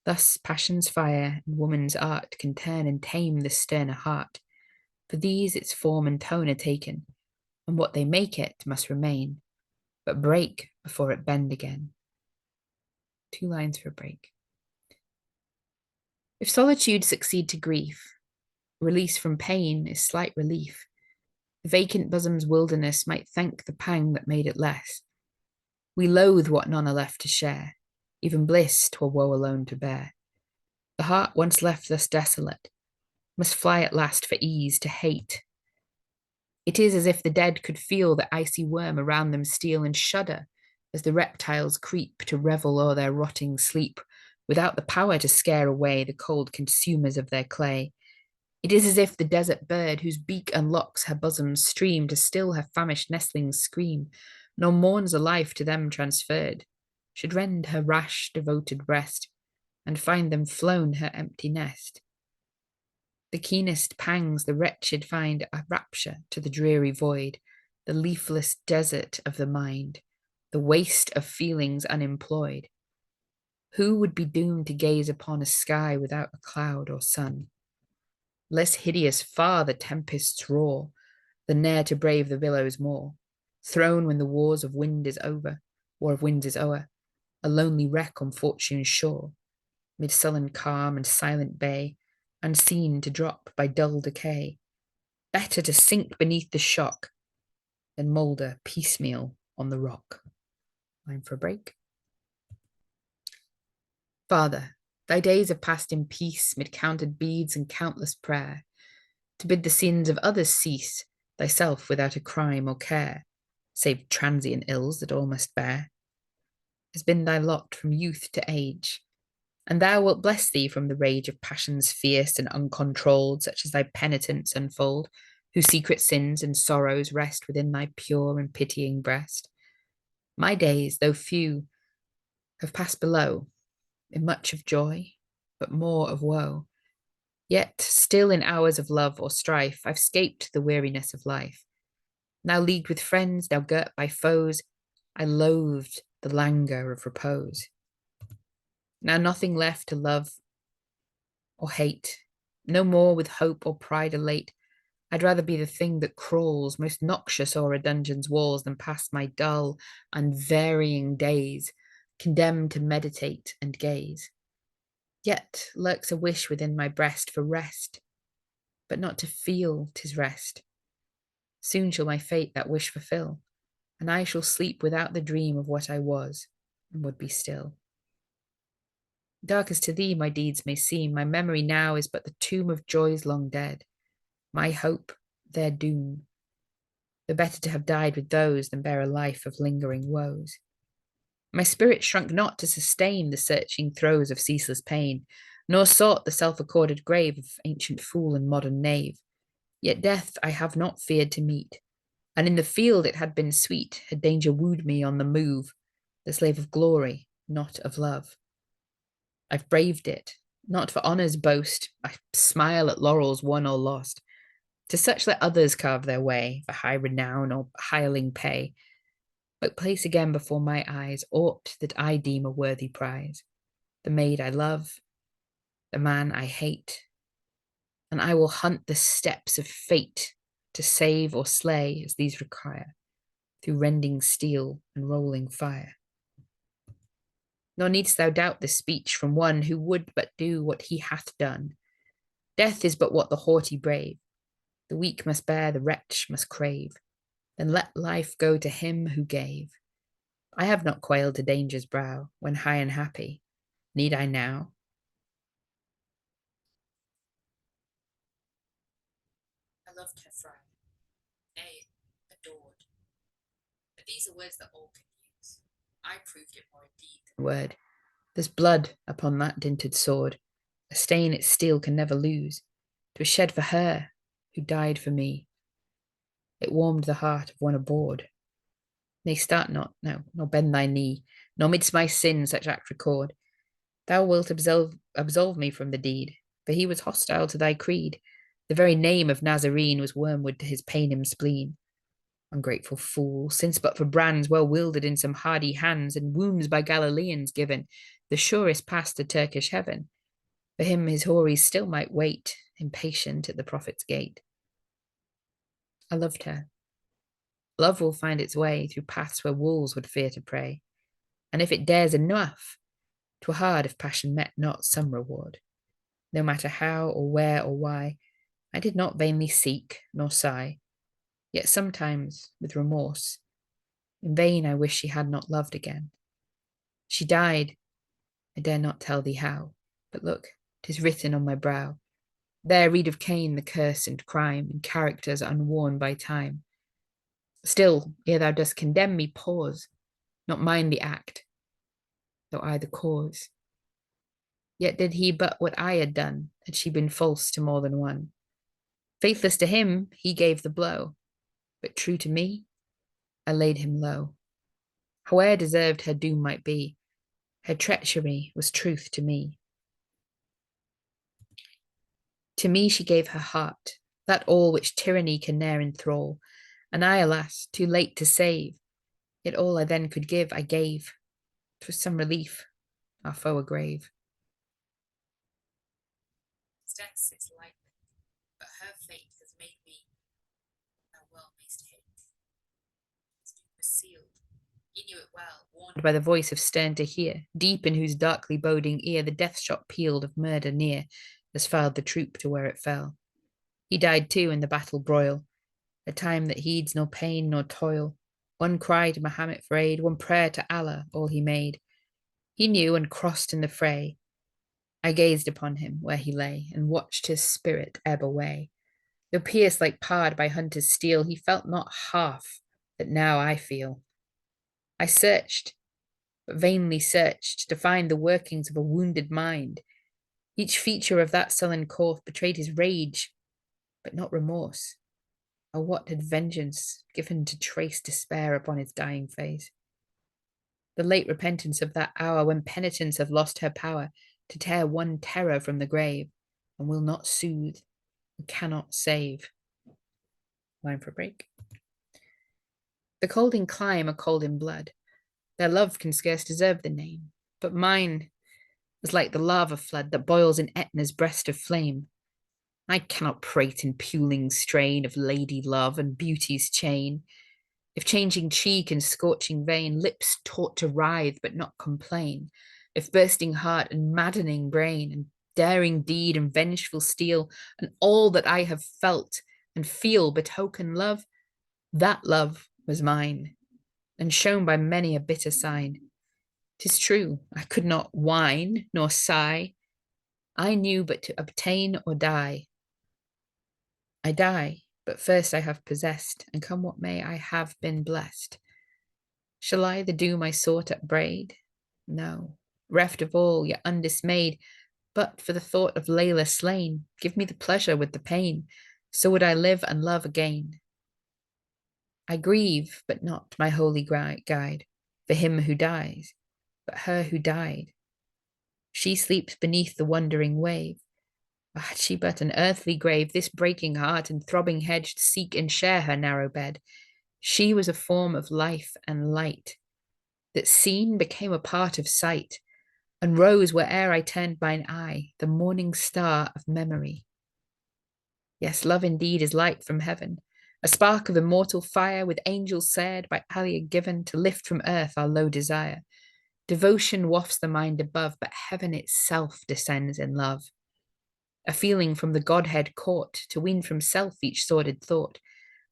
Thus passion's fire and woman's art can turn and tame the sterner heart. For these its form and tone are taken, and what they make it must remain, but break before it bend again. 2 lines for a break. If solitude succeed to grief, release from pain is slight relief. The vacant bosom's wilderness might thank the pang that made it less. We loathe what none are left to share, even bliss 'twere woe alone to bear. The heart once left thus desolate must fly at last for ease to hate. It is as if the dead could feel the icy worm around them steal and shudder as the reptiles creep to revel o'er their rotting sleep, without the power to scare away the cold consumers of their clay. It is as if the desert bird, whose beak unlocks her bosom's stream to still her famished nestlings' scream, nor mourns a life to them transferred, should rend her rash devoted breast, and find them flown her empty nest. The keenest pangs the wretched find a rapture to the dreary void, the leafless desert of the mind, the waste of feelings unemployed. Who would be doomed to gaze upon a sky without a cloud or sun? Less hideous far the tempest's roar than ne'er to brave the billows more. Thrown when the wars of wind is over, war of winds is o'er, a lonely wreck on fortune's shore, mid sullen calm and silent bay, unseen to drop by dull decay. Better to sink beneath the shock than moulder piecemeal on the rock. Time for a break. Father, thy days have passed in peace mid counted beads and countless prayer, to bid the sins of others cease, thyself without a crime or care, save transient ills that all must bear, has been thy lot from youth to age. And thou wilt bless thee from the rage of passions fierce and uncontrolled, such as thy penitents unfold, whose secret sins and sorrows rest within thy pure and pitying breast. My days, though few, have passed below, in much of joy, but more of woe. Yet still in hours of love or strife, I've scaped the weariness of life. Now leagued with friends, now girt by foes, I loathed the languor of repose. Now nothing left to love or hate, no more with hope or pride elate. I'd rather be the thing that crawls most noxious o'er a dungeon's walls than pass my dull, unvarying days, condemned to meditate and gaze. Yet lurks a wish within my breast for rest, but not to feel 'tis rest. Soon shall my fate that wish fulfill, and I shall sleep without the dream of what I was, and would be still. Dark as to thee my deeds may seem, my memory now is but the tomb of joys long dead, my hope their doom. The better to have died with those than bear a life of lingering woes. My spirit shrunk not to sustain the searching throes of ceaseless pain, nor sought the self-accorded grave of ancient fool and modern knave. Yet death I have not feared to meet, and in the field it had been sweet, had danger wooed me on the move, the slave of glory, not of love. I've braved it, not for honour's boast, I smile at laurels won or lost. To such let others carve their way, for high renown or hireling pay. But place again before my eyes aught that I deem a worthy prize, the maid I love, the man I hate, and I will hunt the steps of fate to save or slay as these require, through rending steel and rolling fire. Nor needst thou doubt this speech from one who would but do what he hath done. Death is but what the haughty brave, the weak must bear, the wretch must crave. Then let life go to him who gave. I have not quailed to danger's brow, when high and happy. Need I now? I loved her friend, nay, adored. But these are words that all can use. I proved it more indeed than word. There's blood upon that dinted sword, a stain its steel can never lose. 'Twas shed for her who died for me. It warmed the heart of one abhorred. Nay, start not, no, nor bend thy knee, nor midst my sin such act record. Thou wilt absolve me from the deed, for he was hostile to thy creed. The very name of Nazarene was wormwood to his Paynim spleen. Ungrateful fool, since but for brands well wielded in some hardy hands, and wounds by Galileans given, the surest path to Turkish heaven. For him his houris still might wait, impatient at the prophet's gate. I loved her. Love will find its way through paths where wolves would fear to prey, and if it dares enough, 'twere hard if passion met not some reward. No matter how or where or why, I did not vainly seek nor sigh, yet sometimes with remorse. In vain I wish she had not loved again. She died, I dare not tell thee how, but look, 'tis written on my brow. There read of Cain the curse and crime, in characters unworn by time. Still, ere thou dost condemn me, pause, not mind the act, though I the cause. Yet did he but what I had done, had she been false to more than one. Faithless to him, he gave the blow, but true to me, I laid him low. Howe'er deserved her doom might be, her treachery was truth to me. To me she gave her heart, that all which tyranny can ne'er enthrall, and I, alas, too late to save, yet all I then could give I gave. 'Twas some relief, our foe a grave. Death sits light, but her fate has made me, thou well mayst hate. His doom was sealed. He knew it well, warned by the voice of stern to hear, deep in whose darkly boding ear the death shot pealed of murder near, as filed the troop to where it fell. He died too in the battle broil, a time that heeds nor pain nor toil. One cry to Mahomet for aid, one prayer to Allah, all he made. He knew and crossed in the fray. I gazed upon him where he lay, and watched his spirit ebb away. Though pierced like pard by hunter's steel, he felt not half that now I feel. I searched, but vainly searched, to find the workings of a wounded mind. Each feature of that sullen corpse betrayed his rage, but not remorse. Oh, what had vengeance given to trace despair upon his dying face? The late repentance of that hour when penitence have lost her power to tear one terror from the grave, and will not soothe, and cannot save. Line for a break. The cold in clime are cold in blood. Their love can scarce deserve the name, but mine is like the lava flood that boils in Etna's breast of flame. I cannot prate in puling strain of lady love and beauty's chain. If changing cheek and scorching vein, lips taught to writhe but not complain, if bursting heart and maddening brain, and daring deed and vengeful steel, and all that I have felt and feel betoken love, that love was mine, and shown by many a bitter sign. 'Tis true, I could not whine nor sigh. I knew but to obtain or die. I die, but first I have possessed, and come what may, I have been blessed. Shall I the doom I sought upbraid? No, reft of all, yet undismayed, but for the thought of Layla slain, give me the pleasure with the pain, so would I live and love again. I grieve, but not my holy guide, for him who dies, but her who died. She sleeps beneath the wondering wave. Oh, had she but an earthly grave, this breaking heart and throbbing head should seek and share her narrow bed. She was a form of life and light, that seen became a part of sight, and rose where'er I turned mine eye, the morning star of memory. Yes, love indeed is light from heaven, a spark of immortal fire, with angels said by Allah given, to lift from earth our low desire. Devotion wafts the mind above, but heaven itself descends in love. A feeling from the Godhead caught, to wean from self each sordid thought,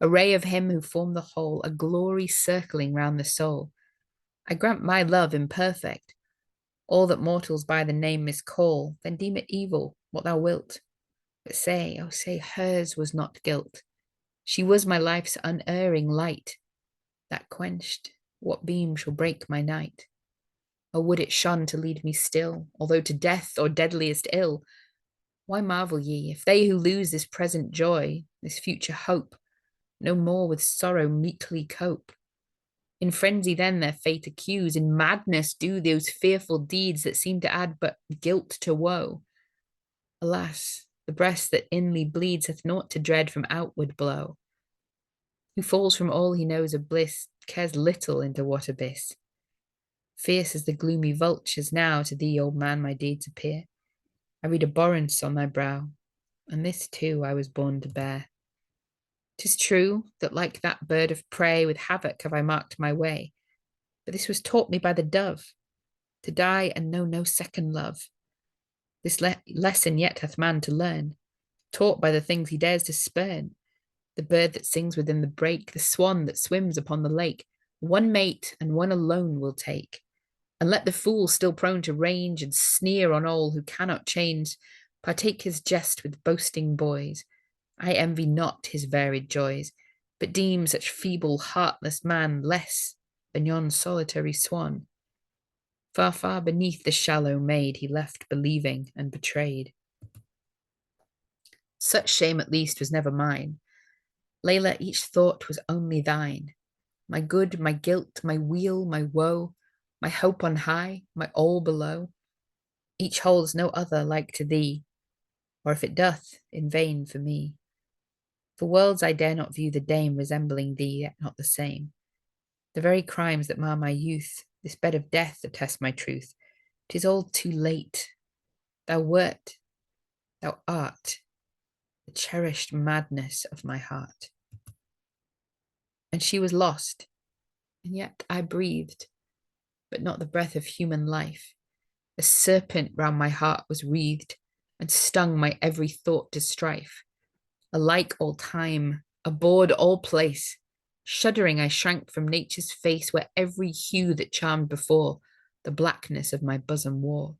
a ray of him who formed the whole, a glory circling round the soul. I grant my love imperfect, all that mortals by the name miscall, then deem it evil, what thou wilt. But say, oh say, hers was not guilt. She was my life's unerring light, that quenched, what beam shall break my night? Oh, would it shone to lead me still, although to death or deadliest ill. Why marvel ye, if they who lose this present joy, this future hope, no more with sorrow meekly cope? In frenzy then their fate accuse, in madness do those fearful deeds that seem to add but guilt to woe. Alas, the breast that inly bleeds hath naught to dread from outward blow. Who falls from all he knows of bliss cares little into what abyss. Fierce as the gloomy vultures now to thee, old man, my deeds appear. I read abhorrence on thy brow, and this too I was born to bear. 'Tis true that like that bird of prey with havoc have I marked my way, but this was taught me by the dove, to die and know no second love. This lesson yet hath man to learn, taught by the things he dares to spurn. The bird that sings within the brake, the swan that swims upon the lake, one mate and one alone will take. And let the fool still prone to range and sneer on all who cannot change, partake his jest with boasting boys. I envy not his varied joys, but deem such feeble, heartless man less than yon solitary swan. Far, far beneath the shallow maid he left believing and betrayed. Such shame at least was never mine. Layla, each thought was only thine. My good, my guilt, my weal, my woe, my hope on high, my all below. Each holds no other like to thee, or if it doth, in vain for me. For worlds I dare not view the dame resembling thee, yet not the same. The very crimes that mar my youth, this bed of death attest my truth. 'Tis all too late. Thou wert, thou art, the cherished madness of my heart. And she was lost, and yet I breathed, but not the breath of human life. A serpent round my heart was wreathed, and stung my every thought to strife. Alike all time, abhorred all place, shuddering I shrank from nature's face, where every hue that charmed before the blackness of my bosom wore.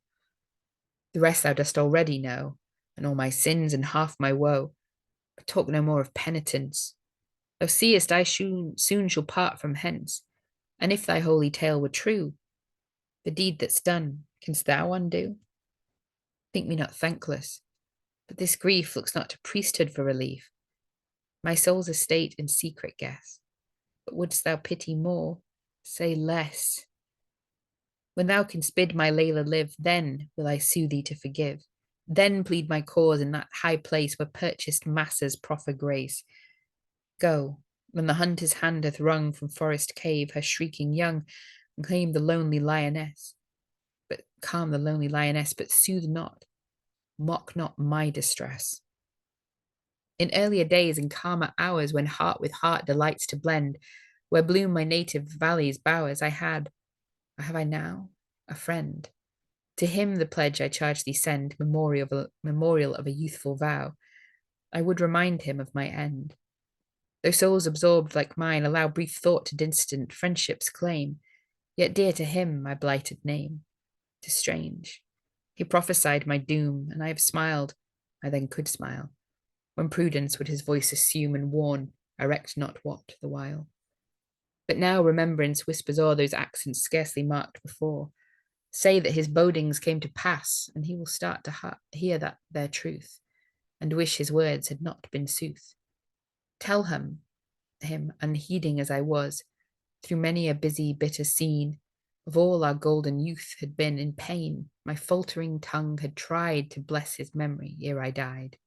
The rest thou dost already know, and all my sins and half my woe. But talk no more of penitence. Thou seest I soon shall part from hence, and if thy holy tale were true, the deed that's done, canst thou undo? Think me not thankless, but this grief looks not to priesthood for relief. My soul's estate in secret guess, but wouldst thou pity more, say less. When thou canst bid my Layla live, then will I sue thee to forgive. Then plead my cause in that high place where purchased masses proffer grace. Go, when the hunter's hand hath wrung from forest cave her shrieking young, and claim the lonely lioness. But calm the lonely lioness, but soothe not, mock not my distress. In earlier days and calmer hours, when heart with heart delights to blend, where bloom my native valley's bowers, I have I now, a friend. To him the pledge I charge thee send, memorial of a youthful vow. I would remind him of my end. Though souls absorbed like mine allow brief thought to distant friendships claim, yet dear to him my blighted name. 'Tis strange. He prophesied my doom, and I have smiled, I then could smile, when prudence would his voice assume and warn, I recked not what the while. But now remembrance whispers o'er those accents scarcely marked before. Say that his bodings came to pass, and he will start to hear that their truth, and wish his words had not been sooth. Tell him, unheeding as I was, through many a busy, bitter scene, of all our golden youth had been in pain, my faltering tongue had tried to bless his memory ere I died.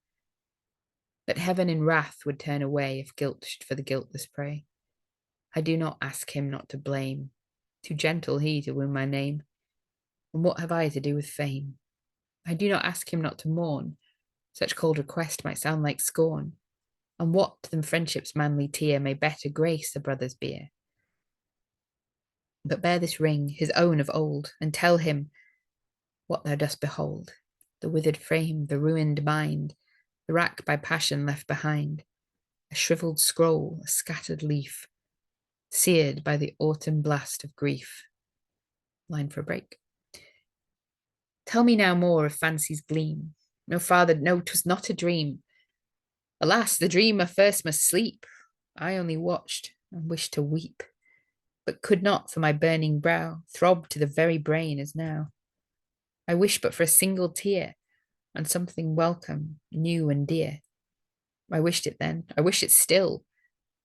But heaven in wrath would turn away if guilt should for the guiltless pray. I do not ask him not to blame, too gentle he to wound my name. And what have I to do with fame? I do not ask him not to mourn, such cold request might sound like scorn. And what than friendship's manly tear may better grace a brother's bier? But bear this ring, his own of old, and tell him what thou dost behold, the withered frame, the ruined mind, the rack by passion left behind, a shriveled scroll, a scattered leaf, seared by the autumn blast of grief. Line for a break. Tell me now more of fancy's gleam. No, father, no, 'twas not a dream. Alas, the dreamer first must sleep. I only watched and wished to weep, but could not for my burning brow throb to the very brain as now. I wish but for a single tear, and something welcome, new and dear. I wished it then, I wish it still.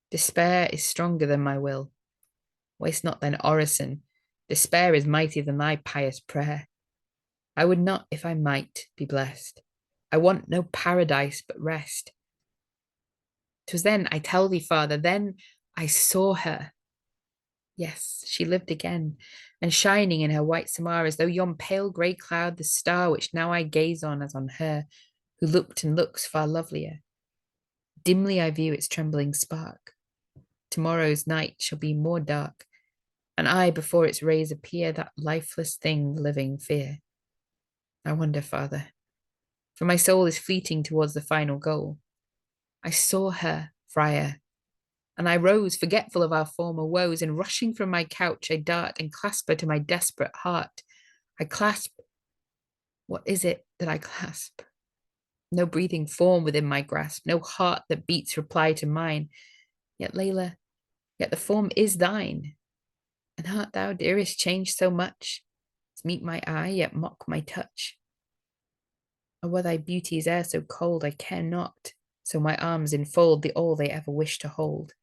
Despair is stronger than my will. Waste not then orison. Despair is mightier than thy pious prayer. I would not, if I might, be blessed. I want no paradise but rest. 'Twas then, I tell thee, father, then I saw her. Yes, she lived again, and shining in her white samar, as though yon pale grey cloud, the star which now I gaze on as on her, who looked and looks far lovelier. Dimly I view its trembling spark. Tomorrow's night shall be more dark, and I before its rays appear, that lifeless thing the living fear. I wonder, father, for my soul is fleeting towards the final goal. I saw her, friar, and I rose, forgetful of our former woes, and rushing from my couch, I dart and clasp her to my desperate heart. I clasp. What is it that I clasp? No breathing form within my grasp, no heart that beats reply to mine. Yet, Layla, yet the form is thine. And art thou, dearest, changed so much as meet my eye, yet mock my touch? Or were thy beauties e'er so cold, I care not, so my arms enfold the all they ever wished to hold.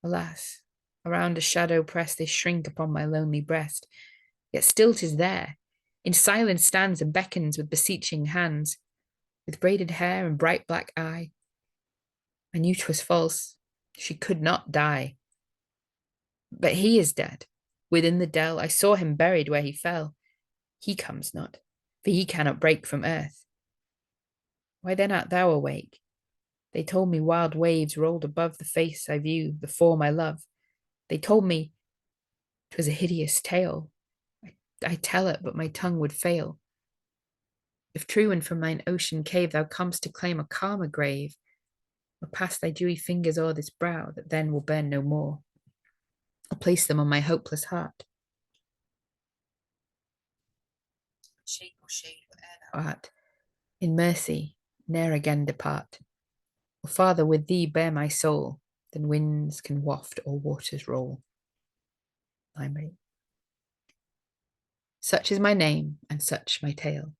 Alas, around a shadow pressed, they shrink upon my lonely breast. Yet still 'tis there, in silence stands and beckons with beseeching hands, with braided hair and bright black eye. I knew 'twas false, she could not die. But he is dead, within the dell. I saw him buried where he fell. He comes not, for he cannot break from earth. Why then art thou awake? They told me wild waves rolled above the face I view, the form I love. They told me 'twas a hideous tale. I tell it, but my tongue would fail. If true, and from thine ocean cave thou comest to claim a calmer grave, or pass thy dewy fingers o'er this brow that then will burn no more, or place them on my hopeless heart. Shape or shade, whate'er thou art, in mercy ne'er again depart. Or farther with thee bear my soul than winds can waft or waters roll. Limerick. Such is my name, and such my tale.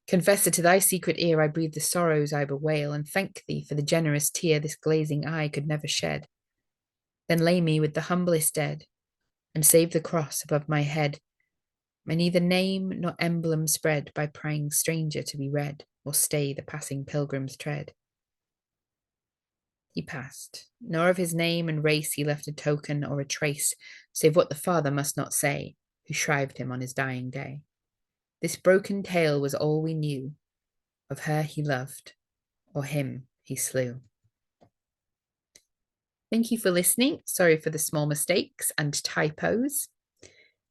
Confessor, to thy secret ear I breathe the sorrows I bewail, and thank thee for the generous tear this glazing eye could never shed. Then lay me with the humblest dead, and save the cross above my head. May neither name nor emblem spread by prying stranger to be read, or stay the passing pilgrim's tread. He passed, nor of his name and race he left a token or a trace, save what the father must not say, who shrived him on his dying day. This broken tale was all we knew of her he loved, or him he slew. Thank you for listening. Sorry for the small mistakes and typos.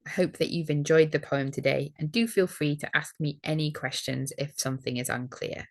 I hope that you've enjoyed the poem today, and do feel free to ask me any questions if something is unclear.